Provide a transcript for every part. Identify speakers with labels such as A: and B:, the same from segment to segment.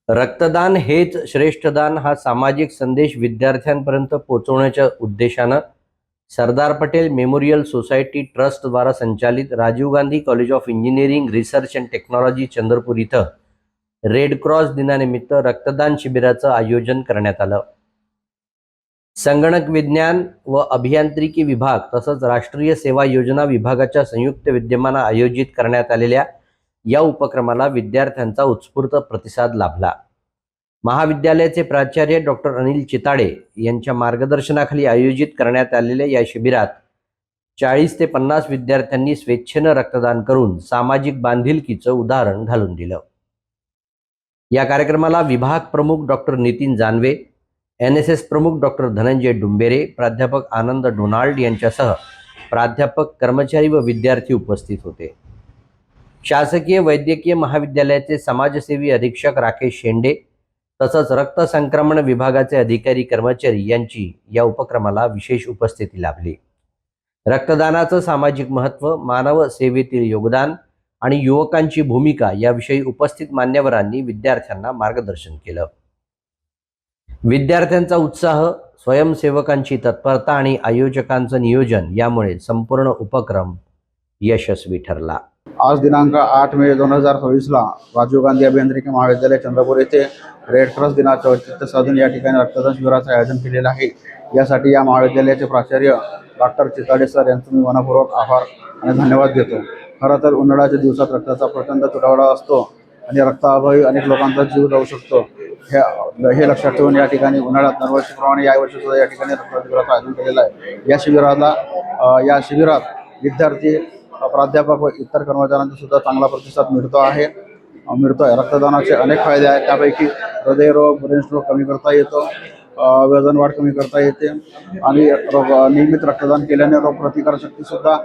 A: रक्तदान हेच श्रेष्ठ दान हा सामाजिक संदेश विद्यार्थ्यांपर्यंत पोहोचवण्याच्या उद्देशानं Sardar Patel memorial society trust द्वारा संचालित Rajiv Gandhi college of engineering research and technology Chandrapur इथं रेड क्रॉस दिनानिमित्त रक्तदान शिबिराचं आयोजन करण्यात आलं। संगणक विज्ञान व अभियांत्रिकी विभाग तसंच राष्ट्रीय सेवा योजना विभागाच्या संयुक्त विद्यमानं आयोजित करण्यात आलेल्या या उपक्रमाला विद्यार्थ्यांचा उत्स्फूर्त प्रतिसाद लाभला। महाविद्यालयाचे प्राचार्य डॉक्टर अनिल चिताडे यांच्या मार्गदर्शनाखाली आयोजित करण्यात आलेल्या या शिबिरात 40 ते 50 विद्यार्थ्यांनी स्वेच्छेनं रक्तदान करून सामाजिक बांधिलकीचं उदाहरण घालून दिलं। या कार्यक्रमाला विभाग प्रमुख डॉक्टर नितीन जानवे, NSS प्रमुख डॉक्टर धनंजय डुंबेरे, प्राध्यापक आनंद डोनाल्ड यांच्यासह प्राध्यापक, कर्मचारी व विद्यार्थी उपस्थित होते। शासकीय वैद्यकीय महाविद्यालयाचे समाजसेवी अधीक्षक राकेश शेंडे तसंच रक्त संक्रमण विभागाचे अधिकारी कर्मचारी यांची या उपक्रमाला विशेष उपस्थिती लाभली। रक्तदानाचं सामाजिक महत्त्व, मानव सेवेतील योगदान आणि युवकांची भूमिका याविषयी उपस्थित मान्यवरांनी विद्यार्थ्यांना मार्गदर्शन केलं। विद्यार्थ्यांचा उत्साह, स्वयंसेवकांची तत्परता आणि आयोजकांचं नियोजन यामुळे संपूर्ण उपक्रम यशस्वी ठरला।
B: आज दिनांक 8 मे 2026 ला राजीव गांधी अभियांत्रिकी महाविद्यालय चंद्रपूर येथे रेड क्रॉस दिनाचे औचित्य साधून या ठिकाणी रक्तदान शिबिराचे आयोजन केलेले आहे। यासाठी या महाविद्यालयाचे प्राचार्य डॉक्टर चिताडे सर यांचं मी मनपूर्वक आभार आणि धन्यवाद देतो। खरं तर उन्हाळ्याच्या दिवसात रक्ताचा प्रचंड तुटवडा असतो आणि रक्ताअभावी अनेक लोकांचा जीव जाऊ शकतो। हे लक्षात ठेवून या ठिकाणी उन्हाळ्यात दरवर्षीप्रमाणे यावर्षी सुद्धा या ठिकाणी रक्तदान शिबिराचं आयोजन केलेलं आहे। या शिबिरात विद्यार्थी, प्राध्यापक व इतर कर्मचाऱ्यांचा सुद्धा चांगला प्रतिसाद मिळतोय। रक्तदानाचे अनेक फायदे आहेत, त्यापैकी हृदयरोग, ब्रेन स्ट्रोक कमी करता येतो, वजन वाढ कमी करता येते आणि नियमित रक्तदान केल्याने रोगप्रतिकारशक्ती सुद्धा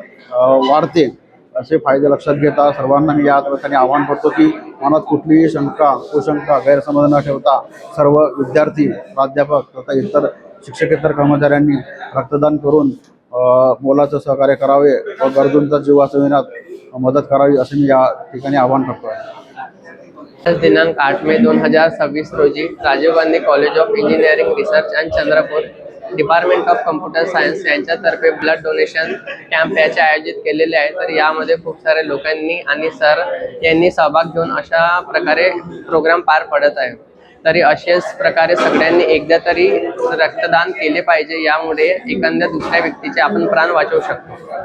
B: वाढते। असे फायदे लक्षात घेता सर्वांना मी या ठिकाणी आवाहन करतो की मनात कुठलीही शंका, कुशंका, गैरसमज न ठेवता सर्व विद्यार्थी, प्राध्यापक तथा इतर शिक्षकेतर कर्मचाऱ्यांनी रक्तदान करून मोलाचं सहकार्य करावे व गरजूंचा जीव वाचविण्यात मदत करावी असे मी या ठिकाणी आवाहन करतो।
C: आज दिनांक 8 मे 2026 रोजी Rajiv Gandhi college of engineering research and Chandrapur, department of computer science यांच्यातर्फे ब्लड डोनेशन कॅम्प याचे आयोजित केलेले आहे। तर यामध्ये खूप सारे लोकांनी आणि सर यांनी सहभाग घेऊन अशा प्रकारे प्रोग्राम पार पडत आहे। तरी अशाच प्रकारे सगळ्यांनी एकदा तरी रक्तदान केले पाहिजे, यामुळे एखाद्या दुसऱ्या व्यक्तीचे आपण प्राण वाचवू शकतो।